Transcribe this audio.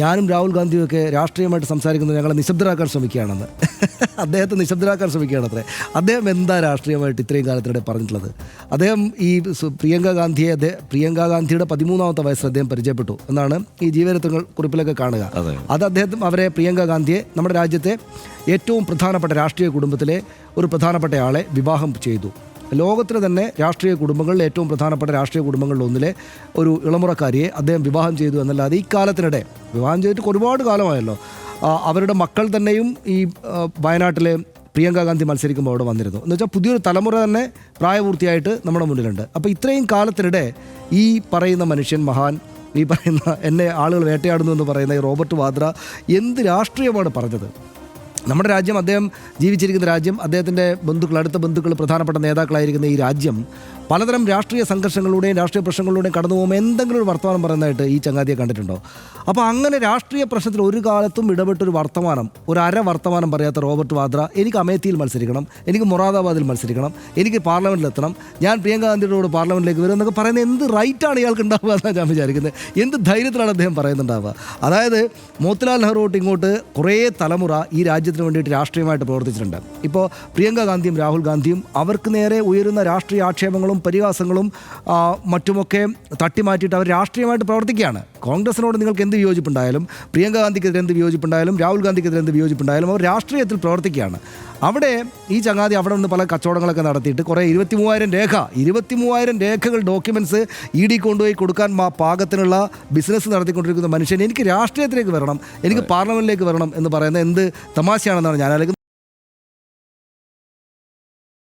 ഞാനും രാഹുൽ ഗാന്ധിയുമൊക്കെ രാഷ്ട്രീയമായിട്ട് സംസാരിക്കുന്നത് ഞങ്ങളെ നിശബ്ദരാക്കാൻ ശ്രമിക്കുകയാണെന്ന്. അദ്ദേഹത്തെ നിശബ്ദരാക്കാൻ ശ്രമിക്കുകയാണത്രേ. അദ്ദേഹം എന്താ രാഷ്ട്രീയമായിട്ട് ഇത്രയും കാലത്തിനിടെ പറഞ്ഞിട്ടുള്ളത്? അദ്ദേഹം ഈ പ്രിയങ്ക ഗാന്ധിയുടെ 13ാമത്തെ വയസ്സിൽ അദ്ദേഹം പരിചയപ്പെട്ടു എന്നാണ് ഈ ജീവചരിത്രങ്ങൾ കുറിപ്പിലൊക്കെ കാണുക. അത് അവരെ പ്രിയങ്ക ഗാന്ധിയെ നമ്മുടെ രാജ്യത്തെ ഏറ്റവും പ്രധാനപ്പെട്ട രാഷ്ട്രീയ കുടുംബത്തിലെ ഒരു പ്രധാനപ്പെട്ട ആളെ വിവാഹം ചെയ്തു. ലോകത്തിലെ തന്നെ രാഷ്ട്രീയ കുടുംബങ്ങളിൽ ഏറ്റവും പ്രധാനപ്പെട്ട രാഷ്ട്രീയ കുടുംബങ്ങളിൽ ഒന്നിലെ ഒരു ഇളമുറക്കാരിയെ അദ്ദേഹം വിവാഹം ചെയ്തു എന്നല്ലാതെ ഈ കാലത്തിനിടെ വിവാഹം ചെയ്തിട്ട് ഒരുപാട് കാലമായല്ലോ. അവരുടെ മക്കൾ തന്നെയും ഈ വയനാട്ടിലെ പ്രിയങ്ക ഗാന്ധി മത്സരിക്കുമ്പോൾ അവിടെ വന്നിരുന്നു. എന്ന് വെച്ചാൽ പുതിയൊരു തലമുറ തന്നെ പ്രായപൂർത്തിയായിട്ട് നമ്മുടെ മുന്നിലുണ്ട്. അപ്പോൾ ഇത്രയും കാലത്തിനിടെ ഈ പറയുന്ന മനുഷ്യൻ മഹാൻ, ഈ പറയുന്ന എന്നെ ആളുകൾ വേട്ടയാടുന്നു എന്ന് പറയുന്ന ഈ റോബർട്ട് വാദ്ര എന്ത് രാഷ്ട്രീയമാണ് പറഞ്ഞത്? നമ്മുടെ രാജ്യം, അദ്ദേഹം ജീവിച്ചിരിക്കുന്ന രാജ്യം, അദ്ദേഹത്തിൻ്റെ അടുത്ത ബന്ധുക്കൾ, പ്രധാനപ്പെട്ട നേതാക്കളായിരിക്കുന്ന ഈ രാജ്യം പലതരം രാഷ്ട്രീയ സംഘർഷങ്ങളിലൂടെയും രാഷ്ട്രീയ പ്രശ്നങ്ങളിലൂടെയും കടന്നു പോകുമ്പോൾ എന്തെങ്കിലും ഒരു വർത്തമാനം പറയുന്നതായിട്ട് ഈ ചങ്ങാതിയെ കണ്ടിട്ടുണ്ടോ? അപ്പോൾ അങ്ങനെ രാഷ്ട്രീയ പ്രശ്നത്തിൽ ഒരു കാലത്തും ഇടപെട്ടൊരു വർത്തമാനം, ഒരു അര വർത്തമാനം പറയാത്ത റോബർട്ട് വാദ്ര എനിക്ക് അമേത്തിയിൽ മത്സരിക്കണം, എനിക്ക് മൊറാദാബാദിൽ മത്സരിക്കണം, എനിക്ക് പാർലമെൻറ്റിലെത്തണം, ഞാൻ പ്രിയങ്ക ഗാന്ധിയുടെ കൂടെ പാർലമെൻറ്റിലേക്ക് വരും എന്നൊക്കെ പറയുന്നത് എന്ത് റൈറ്റാണ് ഇയാൾക്ക് ഉണ്ടാവുക എന്നാണ് ഞാൻ വിചാരിക്കുന്നത്. എന്ത് ധൈര്യത്തിലാണ് അദ്ദേഹം പറയുന്നുണ്ടാവുക? അതായത് മോത്തിലാൽ നെഹ്റു തൊട്ട് ഇങ്ങോട്ട് കുറേ തലമുറ ഈ രാജ്യത്തിന് വേണ്ടിയിട്ട് രാഷ്ട്രീയമായിട്ട് പ്രവർത്തിച്ചിട്ടുണ്ട്. ഇപ്പോൾ പ്രിയങ്ക ഗാന്ധിയും രാഹുൽ ഗാന്ധിയും അവർക്ക് നേരെ ഉയരുന്ന രാഷ്ട്രീയ ആക്ഷേപങ്ങളും പരിഹാസങ്ങളും മറ്റുമൊക്കെ തട്ടിമാറ്റിയിട്ട് അവർ രാഷ്ട്രീയമായിട്ട് പ്രവർത്തിക്കുകയാണ്. കോൺഗ്രസിനോട് നിങ്ങൾക്ക് എന്ത് വിയോജിപ്പുണ്ടായാലും, പ്രിയങ്ക ഗാന്ധിക്കെതിരെ എന്ത് വിയോജിപ്പുണ്ടായാലും, രാഹുൽ ഗാന്ധിക്കെതിരെ എന്ത് വിയോജിപ്പുണ്ടായാലും അവർ രാഷ്ട്രീയത്തിൽ പ്രവർത്തിക്കുകയാണ്. അവിടെ ഈ ചങ്ങാതി അവിടെ നിന്ന് പല കച്ചവടങ്ങളൊക്കെ നടത്തിയിട്ട് കുറേ 23,000 രേഖകൾ, ഡോക്യുമെൻറ്റ്സ് ED കൊണ്ടുപോയി കൊടുക്കാൻ പാകത്തിനുള്ള ബിസിനസ് നടത്തിക്കൊണ്ടിരിക്കുന്ന മനുഷ്യൻ എനിക്ക് രാഷ്ട്രീയത്തിലേക്ക് വരണം, എനിക്ക് പാർലമെൻറ്റിലേക്ക് വരണം എന്ന് പറയുന്നത് എന്ത് തമാശയാണെന്നാണ് ഞാൻ ആലോചിക്കുന്നത്.